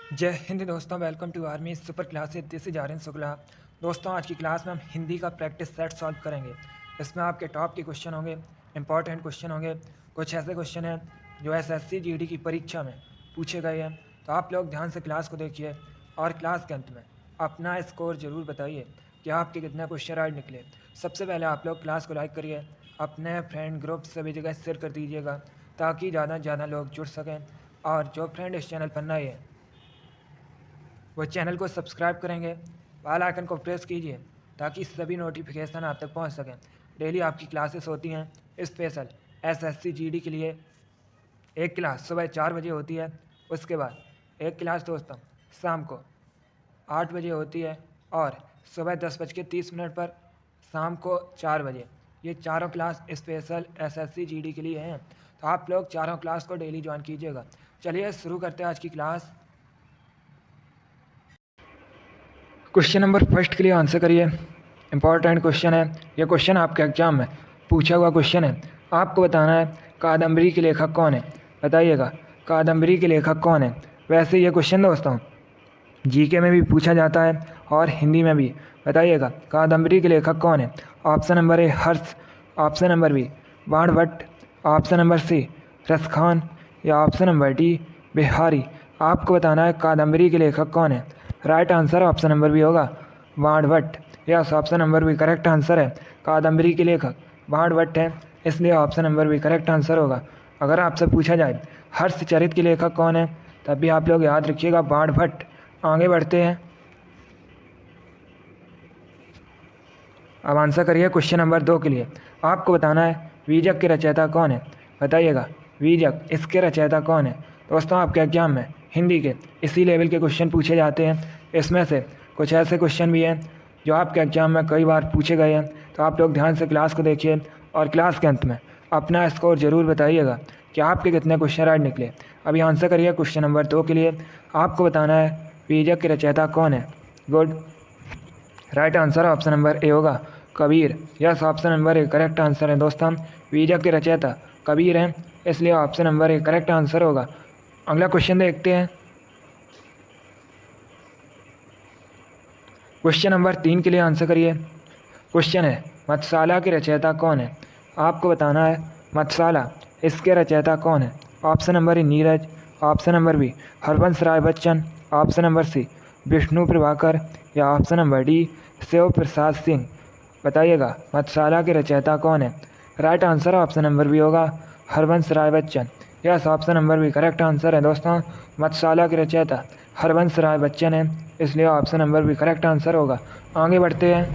जय हिंद दोस्तों, welcome to army super classes. This is Aryan Shukla. दोस्तों, आज की क्लास में हम हिंदी का प्रैक्टिस सेट सॉल्व करेंगे। इसमें आपके टॉप के क्वेश्चन होंगे, इंपॉर्टेंट क्वेश्चन होंगे। कुछ ऐसे क्वेश्चन हैं जो एसएससी जीडी की परीक्षा में पूछे गए हैं। तो आप लोग ध्यान से क्लास को देखिए और क्लास के अंत में अपना स्कोर ज़रूर बताइए कि आपके कितने क्वेश्चन राइट निकले। सबसे पहले आप लोग क्लास को लाइक करिए, अपने फ्रेंड ग्रुप सभी जगह शेयर कर दीजिएगा ताकि ज़्यादा से ज़्यादा लोग जुड़ सकें। और जो फ्रेंड इस चैनल पर नए हैं वो चैनल को सब्सक्राइब करेंगे, बेल आइकन को प्रेस कीजिए ताकि सभी नोटिफिकेशन आप तक पहुंच सकें। डेली आपकी क्लासेस होती हैं स्पेशल एसएससी जीडी के लिए। एक क्लास सुबह 4 बजे होती है, उसके बाद एक क्लास दोस्तों शाम को 8 बजे होती है और सुबह 10:30 पर शाम को 4 बजे। ये चारों क्लास स्पेशल एसएससी जीडी के लिए हैं। तो आप लोग चारों क्लास को डेली ज्वाइन कीजिएगा। चलिए शुरू करते हैं आज की क्लास। क्वेश्चन नंबर फर्स्ट के लिए आंसर करिए। इंपॉर्टेंट क्वेश्चन है, ये क्वेश्चन आपके एग्जाम में पूछा हुआ क्वेश्चन है। आपको बताना है कादम्बरी के लेखक कौन है। बताइएगा कादम्बरी के लेखक कौन है। वैसे ये क्वेश्चन दोस्तों जीके में भी पूछा जाता है और हिंदी में भी। बताइएगा कादम्बरी के लेखक कौन है। Option number A Harsh, option number B Banabhatta, option number C Raskhan या ऑप्शन नंबर डी बिहारी। आपको बताना है कादम्बरी के लेखक कौन है। Right answer option number B होगा Banabhatta. Yes, option number B correct answer है। कादम्बरी के लेखक बाणभट्ट है, इसलिए option number B correct answer होगा। अगर आपसे पूछा जाए हर्षचरित के लेखक कौन है तब भी आप लोग याद रखिएगा बाणभट्ट। आगे बढ़ते हैं, अब आंसर करिए क्वेश्चन नंबर 2 के लिए। आपको बताना है वीजक के रचयिता कौन है। बताइएगा वीजक इसके रचयिता कौन है। दोस्तों आपके एग्जाम में हिंदी के इसी लेवल के क्वेश्चन पूछे जाते हैं। इसमें से कुछ ऐसे क्वेश्चन भी हैं जो आपके एग्जाम में कई बार पूछे गए हैं। तो आप लोग ध्यान से क्लास को देखिए और क्लास के अंत में अपना स्कोर ज़रूर बताइएगा कि आपके कितने क्वेश्चन राइट निकले। अभी आंसर करिए क्वेश्चन नंबर 2 के लिए। आपको बताना है वीजक के रचयिता कौन है। Good, right answer option number A होगा Kabir. Yes, option number A correct answer है। दोस्तों वीजक के रचयिता कबीर हैं, इसलिए option number A correct answer होगा। अगला क्वेश्चन देखते हैं। क्वेश्चन नंबर 3 के लिए आंसर करिए। क्वेश्चन है मत्स्यशाला के रचयिता कौन है। आपको बताना है मत्स्यशाला इसके रचयिता कौन है। Option number A Neeraj, option number B Harbans Rai Bachchan, option number C Vishnu Prabhakar या option number D Shiv Prasad Singh. बताइएगा मत्स्यशाला के रचयिता कौन है। Right answer option number B होगा Harbans Rai Bachchan. Yes, option number B correct answer है। दोस्तों मत्स्यशाला के रचयिता हरबंस राय बच्चन है, इसलिए option number B correct answer होगा। आगे बढ़ते हैं,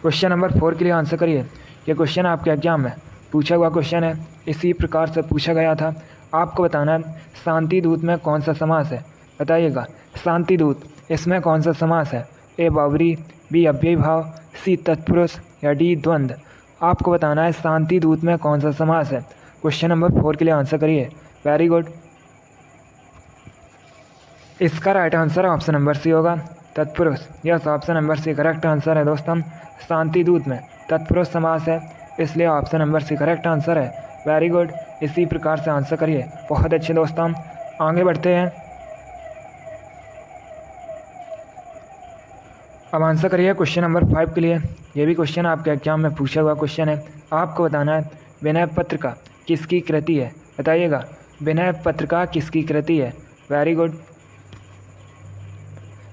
क्वेश्चन नंबर 4 के लिए आंसर करिए। ये क्वेश्चन आपके एग्जाम में पूछा हुआ क्वेश्चन है, इसी प्रकार से पूछा गया था। आपको बताना है शांति दूत में कौन सा समास है। बताइएगा शांति दूत इसमें कौन सा समास है। ए बावरी, बी अव्ययी भाव, सी तत्पुरुष या डी द्वंद्व। आपको बताना है शांति दूत में कौन सा समास है। क्वेश्चन नंबर 4 के लिए आंसर करिए। वेरी गुड, इसका right answer option number C होगा तत्पुरुष। Yes, option number C correct answer है। दोस्तों शांति दूत में तत्पुरुष समास है, इसलिए option number C correct answer है। वेरी गुड, इसी प्रकार से आंसर करिए। बहुत अच्छे दोस्तों, आगे बढ़ते हैं। अब आंसर करिए क्वेश्चन नंबर 5 के लिए। ये भी क्वेश्चन आपके एग्जाम में पूछा हुआ क्वेश्चन है। आपको बताना है विनय पत्रिका किसकी कृति है। बताइएगा विनय पत्रिका किसकी कृति है। वेरी गुड,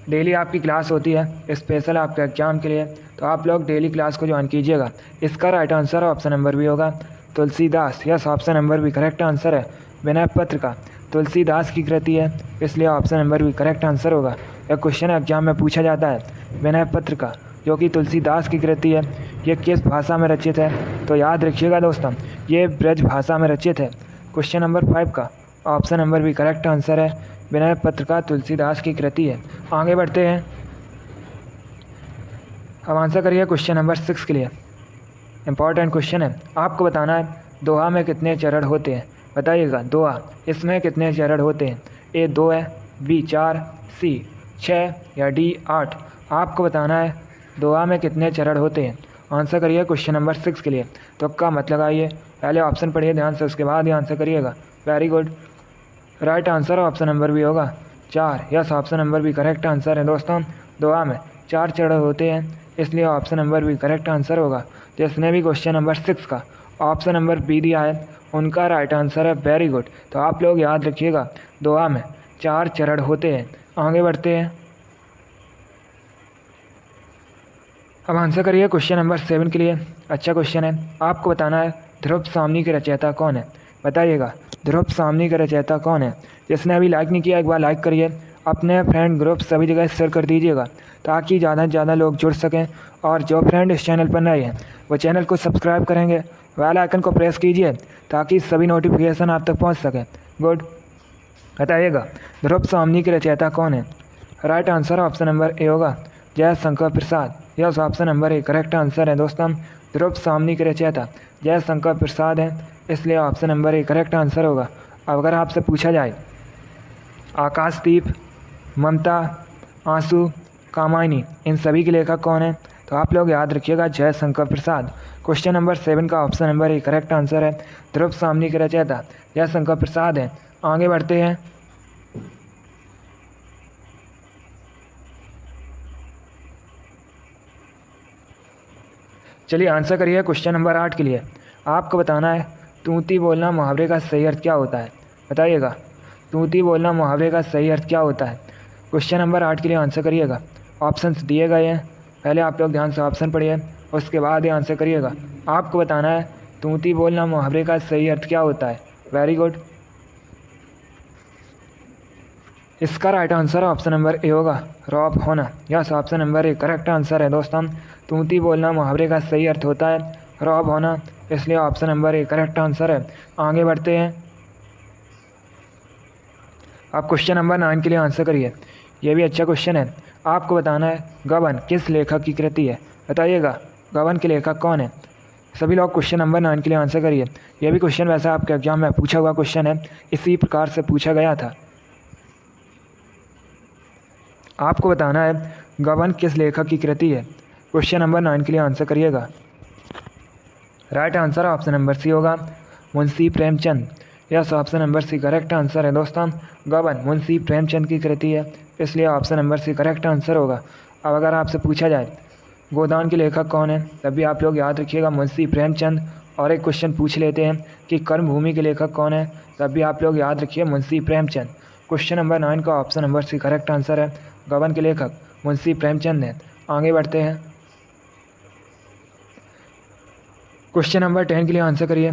डेली आपकी क्लास होती है स्पेशल आपके एग्जाम के लिए, तो आप लोग डेली क्लास को ज्वाइन कीजिएगा। इसका right answer option number B होगा Tulsidas. Yes, option number B correct answer है। विनय पत्रिका तुलसीदास की कृति है, इसलिए option number B correct answer होगा। यह क्वेश्चन एग्जाम में पूछा जाता है विनय पत्रिका जो कि तुलसीदास की कृति है, ये किस भाषा में रचित है। तो याद रखिएगा दोस्तों ये ब्रज भाषा में रचित है। क्वेश्चन नंबर 5 का option number B correct answer है। विनय पत्रिका तुलसीदास की कृति है। आगे बढ़ते हैं, अब आंसर करिए क्वेश्चन नंबर 6 के लिए। इंपॉर्टेंट क्वेश्चन है। आपको बताना है दोहा में कितने चरण होते हैं। बताइएगा दोहा इसमें कितने चरण होते हैं। ए 2 है, बी 4, सी 6 या डी 8। आपको बताना है दोहा में कितने चरण होते हैं। आंसर करिए क्वेश्चन नंबर 6 के लिए। तो का मतलब आइए पहले ऑप्शन पढ़िए ध्यान से, उसके बाद ही आंसर करिएगा। Very good, right answer option number B होगा 4। Yes, option number B correct answer है दोस्तों। दुआ में 4 चरण होते हैं, इसलिए option number B correct answer होगा। जिसने भी क्वेश्चन नंबर 6 का ऑप्शन नंबर बी दिया है उनका राइट आंसर है। Very good. तो आप लोग याद रखिएगा, दुआ में 4 चरण होते हैं। आगे बढ़ते हैं। अब आंसर करिए क्वेश्चन नंबर 7 के लिए। अच्छा क्वेश्चन है। आपको बताना है ध्रुव सामनी के रचयिता कौन है। बताइएगा ध्रुव सामनी का रचयिता कौन है। जिसने अभी लाइक नहीं किया एक बार लाइक करिए, अपने फ्रेंड ग्रुप सभी जगह शेयर कर दीजिएगा ताकि ज़्यादा से ज़्यादा लोग जुड़ सकें। और जो फ्रेंड इस चैनल पर नए हैं वो चैनल को सब्सक्राइब करेंगे, बेल आइकन को प्रेस कीजिए ताकि सभी नोटिफिकेशन आप तक पहुंच सकें। गुड। बताइएगा ध्रुव सामनी के रचयिता कौन है। Right answer option number A होगा Jaishankar Prasad. Yes, option number A correct answer है दोस्तों। ध्रुव सामनी के रचयिता जयशंकर प्रसाद हैं, इसलिए option number A correct answer होगा। अब अगर आपसे पूछा जाए आकाशदीप, ममता, आंसू, कामायनी, इन सभी के लेखक कौन है, तो आप लोग याद रखिएगा जयशंकर प्रसाद। क्वेश्चन नंबर 7 का option number A correct answer है। ध्रुव सामनी के रचयिता जयशंकर प्रसाद हैं। आगे बढ़ते हैं। चलिए आंसर करिए क्वेश्चन नंबर 8 के लिए। आपको बताना है तूती बोलना मुहावरे का सही अर्थ क्या होता है। बताइएगा तूती बोलना मुहावरे का सही अर्थ क्या होता है। क्वेश्चन नंबर 8 के लिए आंसर करिएगा। ऑप्शंस दिए गए हैं, पहले आप लोग ध्यान से ऑप्शन पढ़िए, उसके बाद ही आंसर करिएगा। आपको बताना है तूती बोलना मुहावरे का सही अर्थ क्या होता है। Very good. इसका right answer option number A होगा रौब होना। Yes, option number A correct answer है दोस्तों। तूती बोलना मुहावरे का सही अर्थ होता है रौब होना, इसलिए option number A correct answer है। आगे बढ़ते हैं। आप क्वेश्चन नंबर 9 के लिए आंसर करिए। यह भी अच्छा क्वेश्चन है। आपको बताना है गबन किस लेखक की कृति है। बताइएगा गबन के लेखक कौन है। सभी लोग क्वेश्चन नंबर 9 के लिए आंसर करिए। यह भी क्वेश्चन वैसे आपके एग्जाम में पूछा हुआ क्वेश्चन है, इसी प्रकार से पूछा गया था। आपको बताना है गबन किस लेखक की कृति है। क्वेश्चन नंबर 9 के लिए आंसर करिएगा। Right answer option number C होगा Munshi Premchand. Yes, option number C correct answer है दोस्तों। गबन मुंशी प्रेमचंद की कृति है, इसलिए option number C correct answer होगा। अब अगर आपसे पूछा जाए गोदान के लेखक कौन है, तब भी आप लोग याद रखिएगा मुंशी प्रेमचंद। और एक क्वेश्चन पूछ लेते हैं कि कर्मभूमि के लेखक कौन है, तब भी आप लोग याद रखिए मुंशी प्रेमचंद। क्वेश्चन नंबर 9 का option number C correct answer है। गबन के लेखक मुंशी प्रेमचंद हैं। आगे बढ़ते हैं। क्वेश्चन नंबर 10 के लिए आंसर करिए।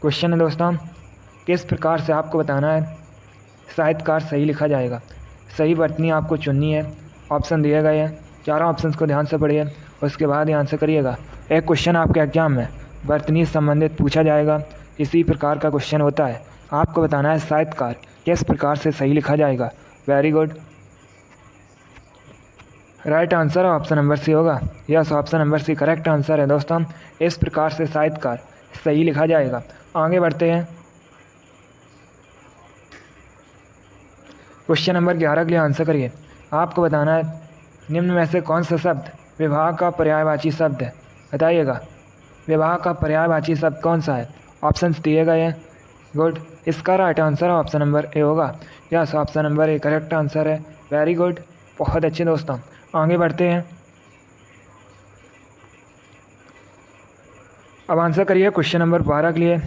क्वेश्चन है दोस्तों किस प्रकार से आपको बताना है साहित्यकार सही लिखा जाएगा। सही वर्तनी आपको चुननी है। ऑप्शन दिए गए हैं, चारों ऑप्शंस को ध्यान से पढ़िए, उसके बाद ही आंसर करिएगा। एक क्वेश्चन आपके एग्जाम में वर्तनी संबंधित पूछा जाएगा, इसी प्रकार का क्वेश्चन होता है। आपको बताना है साहित्यकार किस प्रकार से सही लिखा जाएगा। Very good. Right answer option number C होगा। Yes, option number C correct answer है दोस्तों। इस प्रकार से साहित्यकार सही लिखा जाएगा। आगे बढ़ते हैं। क्वेश्चन नंबर 11 के लिए आंसर करिए। आपको बताना है निम्न में से कौन सा शब्द विवाह का पर्यायवाची शब्द है। बताइएगा विवाह का पर्यायवाची शब्द कौन सा है। ऑप्शंस दिए गए हैं। गुड। इसका right answer option number A होगा। Yes, option number A correct answer है। वेरी गुड, बहुत अच्छे दोस्तों। आगे बढ़ते हैं। अब आंसर करिए क्वेश्चन नंबर 12 के लिए।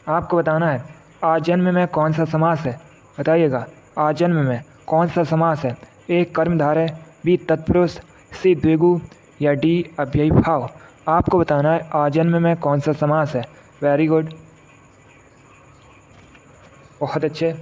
आपको बताना है आजन्म में कौन सा समास है। बताइएगा आजन्म में कौन सा समास है। ए कर्मधारय, बी तत्पुरुष, सी द्विगु या डी अव्ययीभाव। आपको बताना है आजन्म में कौन सा समास है। वेरी गुड, बहुत अच्छे।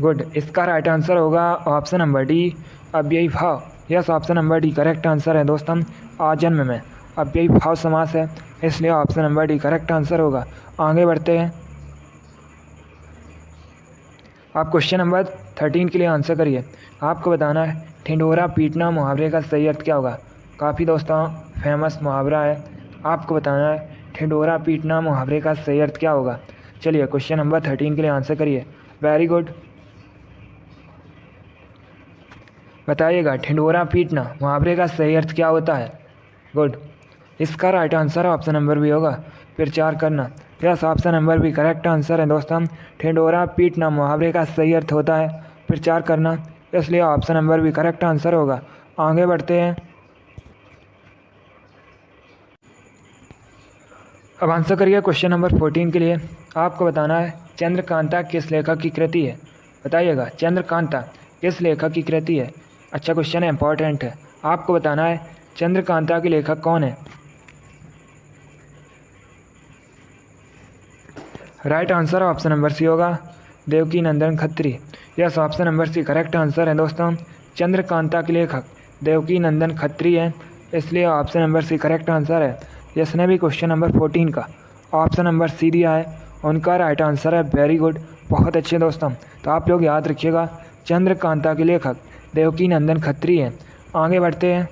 गुड। इसका राइट आंसर होगा ऑप्शन नंबर डी अव्ययीभाव। Yes, option number D correct answer है दोस्तों। आजन्म में अव्ययीभाव समास है, इसलिए option number D correct answer होगा। आगे बढ़ते हैं। आप क्वेश्चन नंबर 13 के लिए आंसर करिए। आपको बताना है ढिंढोरा पीटना मुहावरे का सही अर्थ क्या होगा। काफ़ी दोस्तों फेमस मुहावरा है। आपको बताना है ढिंढोरा पीटना मुहावरे का सही अर्थ क्या होगा। चलिए क्वेश्चन नंबर 13 के लिए आंसर करिए। Very good. बताइएगा ढिंढोरा पीटना मुहावरे का सही अर्थ क्या होता है। गुड। इसका right answer option number B होगा प्रचार करना। Yes, option number B correct answer है दोस्तों। ढिंढोरा पीटना मुहावरे का सही अर्थ होता है प्रचार करना, इसलिए option number B correct answer होगा। आगे बढ़ते हैं। अब आंसर करिए क्वेश्चन नंबर 14 के लिए। आपको बताना है चंद्रकांता किस लेखक की कृति है। बताइएगा चंद्रकांता किस लेखक की कृति है। अच्छा क्वेश्चन है, इंपॉर्टेंट है। आपको बताना है चंद्रकांता के लेखक कौन है। Right answer option number C होगा Devaki Nandan Khatri. Yes, option number C correct answer है दोस्तों। चंद्रकांता के लेखक देवकी नंदन खत्री है, इसलिए option number C correct answer है। जिसने भी क्वेश्चन नंबर 14 का ऑप्शन नंबर सी दिया है उनका राइट आंसर है। वेरी गुड, बहुत अच्छे दोस्तों। तो आप लोग याद रखिएगा चंद्रकांता के लेखक देवकी नंदन खत्री हैं। आगे बढ़ते हैं।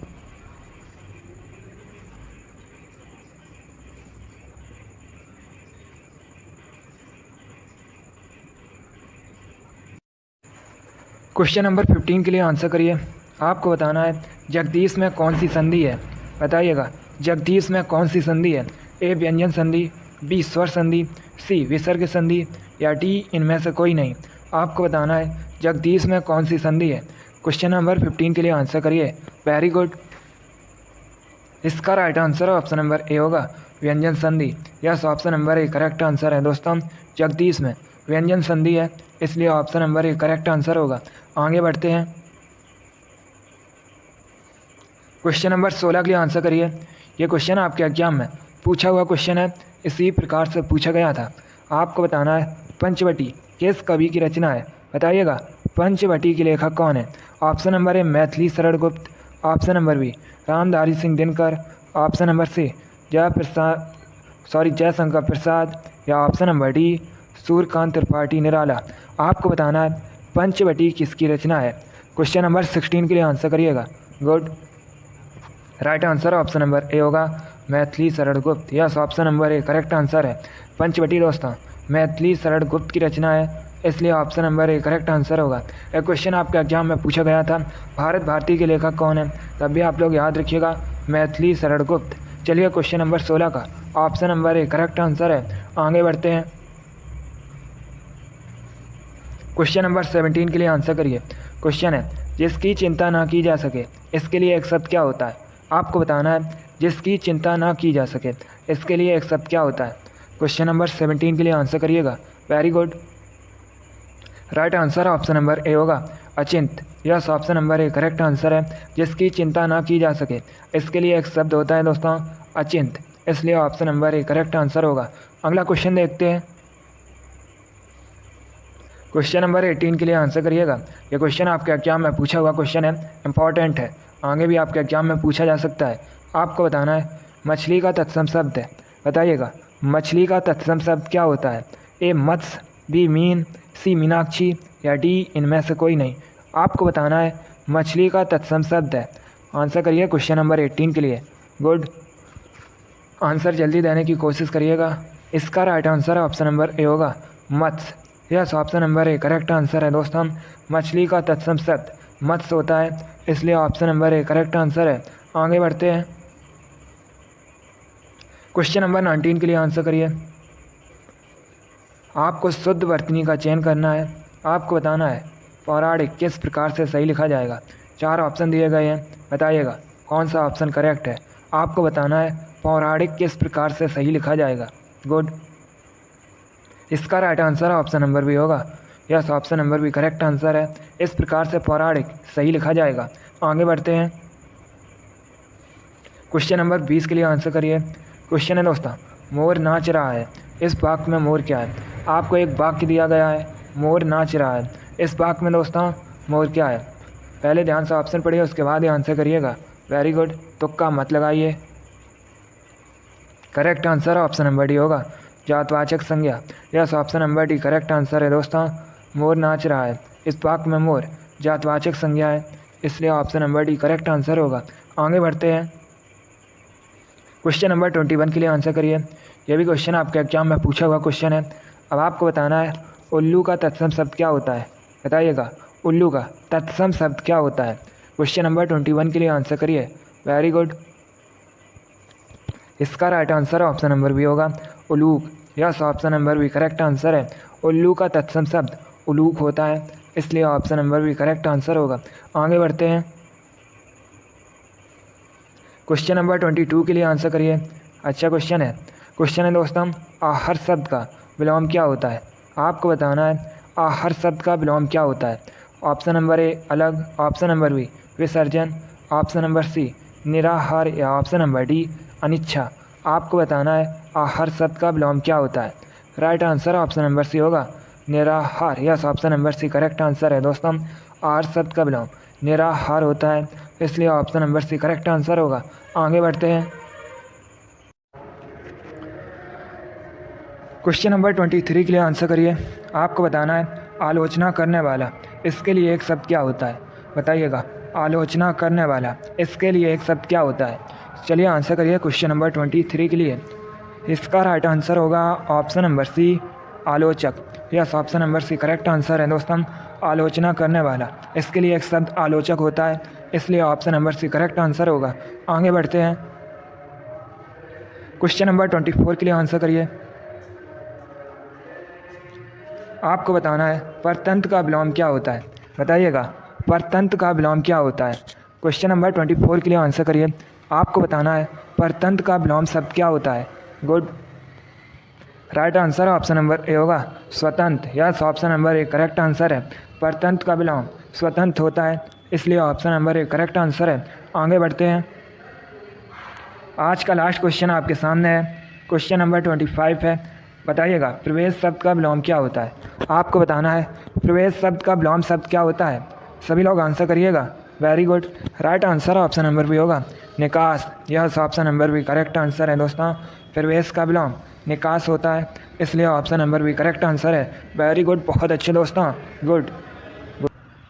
क्वेश्चन नंबर 15 के लिए आंसर करिए। आपको बताना है जगदीश में कौन सी संधि है। बताइएगा जगदीश में कौन सी संधि है। ए व्यंजन संधि, बी स्वर संधि, सी विसर्ग संधि या डी इनमें से कोई नहीं। आपको बताना है जगदीश में कौन सी संधि है। क्वेश्चन नंबर 15 के लिए आंसर करिए। वेरी गुड, इसका right answer option number A होगा व्यंजन संधि। Yes, option number A correct answer है दोस्तों। जगदीश में व्यंजन संधि है, इसलिए option number A correct answer होगा। आगे बढ़ते हैं। क्वेश्चन नंबर 16 के लिए आंसर करिए। ये क्वेश्चन आपके एग्जाम में पूछा हुआ क्वेश्चन है, इसी प्रकार से पूछा गया था। आपको बताना है पंचवटी किस कवि की रचना है। बताइएगा पंचवटी के लेखक कौन है। ऑप्शन नंबर ए Maithili Sharan Gupt, option number B Ramdhari Singh Dinkar, option number C Jaishankar Prasad या option number D Suryakant Tripathi Nirala. आपको बताना है पंचवटी किसकी रचना है। क्वेश्चन नंबर 16 के लिए आंसर करिएगा। Good, right answer option number A होगा मैथिली शरण गुप्त। Yes, option number A correct answer है। पंचवटी दोस्तों मैथिली शरण गुप्त की रचना है, इसलिए option number A correct answer होगा। एक क्वेश्चन आपके एग्जाम में पूछा गया था भारत भारती के लेखक कौन है, तब भी आप लोग याद रखिएगा मैथिली शरण गुप्त। चलिए क्वेश्चन नंबर 16 का option number A correct answer है। आगे बढ़ते हैं। क्वेश्चन नंबर 17 के लिए आंसर करिए। क्वेश्चन है जिसकी चिंता ना की जा सके इसके लिए एक शब्द क्या होता है। आपको बताना है जिसकी चिंता ना की जा सके इसके लिए एक शब्द क्या होता है। क्वेश्चन नंबर 17 के लिए आंसर करिएगा। Very good, right answer option number A होगा अचिंत। Yes, option number A correct answer है। जिसकी चिंता ना की जा सके इसके लिए एक शब्द होता है दोस्तों अचिंत, इसलिए option number A correct answer होगा। अगला क्वेश्चन देखते हैं। क्वेश्चन नंबर 18 के लिए आंसर करिएगा। ये क्वेश्चन आपके एग्जाम में पूछा हुआ क्वेश्चन है, इंपॉर्टेंट है, आगे भी आपके एग्जाम में पूछा जा सकता है। आपको बताना है मछली का तत्सम शब्द है। बताइएगा मछली का तत्सम शब्द क्या होता है। ए मत्स्य, बी मीन, सी मीनाक्षी या डी इनमें से कोई नहीं। आपको बताना है मछली का तत्सम शब्द है। आंसर करिए क्वेश्चन नंबर 18 के लिए। गुड, आंसर जल्दी देने की कोशिश करिएगा। इसका right answer option number A होगा मत्स्य। Yes, option number A correct answer है दोस्तों। मछली का तत्सम शब्द मत्स्य होता है, इसलिए option number A correct answer है। आगे बढ़ते हैं। क्वेश्चन नंबर 19 के लिए आंसर करिए। आपको शुद्ध वर्तनी का चयन करना है। आपको बताना है पौराणिक किस प्रकार से सही लिखा जाएगा। 4 ऑप्शन दिए गए हैं, बताइएगा कौन सा ऑप्शन करेक्ट है। आपको बताना है पौराणिक किस प्रकार से सही लिखा जाएगा। गुड, इसका right answer option number B होगा। Yes, option number B correct answer है। इस प्रकार से पौराणिक सही लिखा जाएगा। आगे बढ़ते हैं। क्वेश्चन नंबर 20 के लिए आंसर करिए। क्वेश्चन है दोस्तों मोर नाच रहा है, इस वाक्य में मोर क्या है। आपको एक वाक्य दिया गया है मोर नाच रहा है, इस वाक्य में दोस्तों मोर क्या है। पहले ध्यान से ऑप्शन पढ़िए, उसके बाद ही आंसर करिएगा। वेरी गुड, तुक्का मत लगाइए। Correct answer option number D होगा जातवाचक संज्ञा। Yes, option number D correct answer है दोस्तों। मोर नाच रहा है, इस वाक्य में मोर जातवाचक संज्ञा है, इसलिए option number D correct answer होगा। आगे बढ़ते हैं। क्वेश्चन नंबर 21 के लिए आंसर करिए। यह भी क्वेश्चन आपके एग्जाम में पूछा हुआ क्वेश्चन है। अब आपको बताना है उल्लू का तत्सम शब्द क्या होता है। बताइएगा उल्लू का तत्सम शब्द क्या होता है। क्वेश्चन नंबर 21 के लिए आंसर करिए। वेरी गुड, इसका right answer option number B होगा उलूक। Yes, option number B correct answer है। उल्लू का तत्सम शब्द उलूक होता है, इसलिए option number B correct answer होगा। आगे बढ़ते हैं, क्वेश्चन नंबर 22 के लिए आंसर करिए। अच्छा क्वेश्चन है दोस्तों, आहर शब्द का विलोम क्या होता है? आपको बताना है आहर शब्द का विलोम क्या होता है। ऑप्शन नंबर ए अलग, ऑप्शन नंबर बी विसर्जन, ऑप्शन नंबर सी निराहार या ऑप्शन नंबर डी अनिच्छा। आपको बताना है आहर शब्द का विलोम क्या होता है। Right answer option number C होगा निराहार। Yes, option number C correct answer है दोस्तों। आहर शब्द का विलोम निराहार होता है, इसलिए option number C correct answer होगा। आगे बढ़ते हैं, क्वेश्चन नंबर 23 के लिए आंसर करिए। आपको बताना है आलोचना करने वाला, इसके लिए एक शब्द क्या होता है? बताइएगा, आलोचना करने वाला, इसके लिए एक शब्द क्या होता है? चलिए आंसर करिए क्वेश्चन नंबर 23 के लिए। इसका राइट आंसर होगा ऑप्शन नंबर सी आलोचक। Yes, option number C correct answer है दोस्तों। आलोचना करने वाला, इसके लिए एक शब्द आलोचक होता है, इसलिए option number C correct answer होगा। आगे बढ़ते हैं, क्वेश्चन नंबर 24 के लिए आंसर करिए। आपको बताना है परतंत्र का विलोम क्या होता है? बताइएगा, परतंत्र का विलोम क्या होता है? क्वेश्चन नंबर 24 के लिए आंसर करिए। आपको बताना है परतंत्र का विलोम शब्द क्या होता है? Good, right answer option number A होगा स्वतंत्र। Yes, option number A correct answer है। परतंत्र का विलोम स्वतंत्र होता है, इसलिए option number A correct answer है। आगे बढ़ते हैं, आज का लास्ट क्वेश्चन आपके सामने है। क्वेश्चन नंबर 25 है। बताइएगा प्रवेश शब्द का विलोम क्या होता है? आपको बताना है प्रवेश शब्द का विलोम शब्द क्या होता है। सभी लोग आंसर करिएगा। Very good, right answer option number B होगा निकास। यह option number B correct answer है दोस्तों। प्रवेश का विलोम निकास होता है, इसलिए option number B correct answer है। वेरी गुड, बहुत अच्छे दोस्तों, गुड।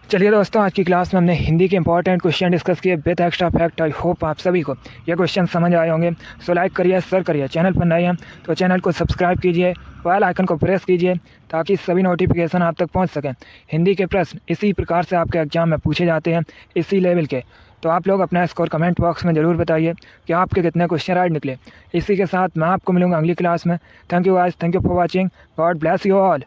चलिए दोस्तों, आज की क्लास में हमने हिंदी के इंपॉर्टेंट क्वेश्चन डिस्कस किए with extra fact. I hope आप सभी को ये क्वेश्चन समझ आए होंगे। सो लाइक करिए, शेयर करिए। चैनल पर नए हैं तो चैनल को सब्सक्राइब कीजिए, बेल आइकन को प्रेस कीजिए ताकि सभी नोटिफिकेशन आप तक पहुंच सकें। हिंदी के प्रश्न इसी प्रकार से आपके एग्जाम में पूछे जाते हैं, इसी लेवल के। तो आप लोग अपना स्कोर कमेंट बॉक्स में ज़रूर बताइए कि आपके कितने क्वेश्चन राइट निकले। इसी के साथ मैं आपको मिलूंगा अगली क्लास में। Thank you guys, thank you for watching. God bless you all.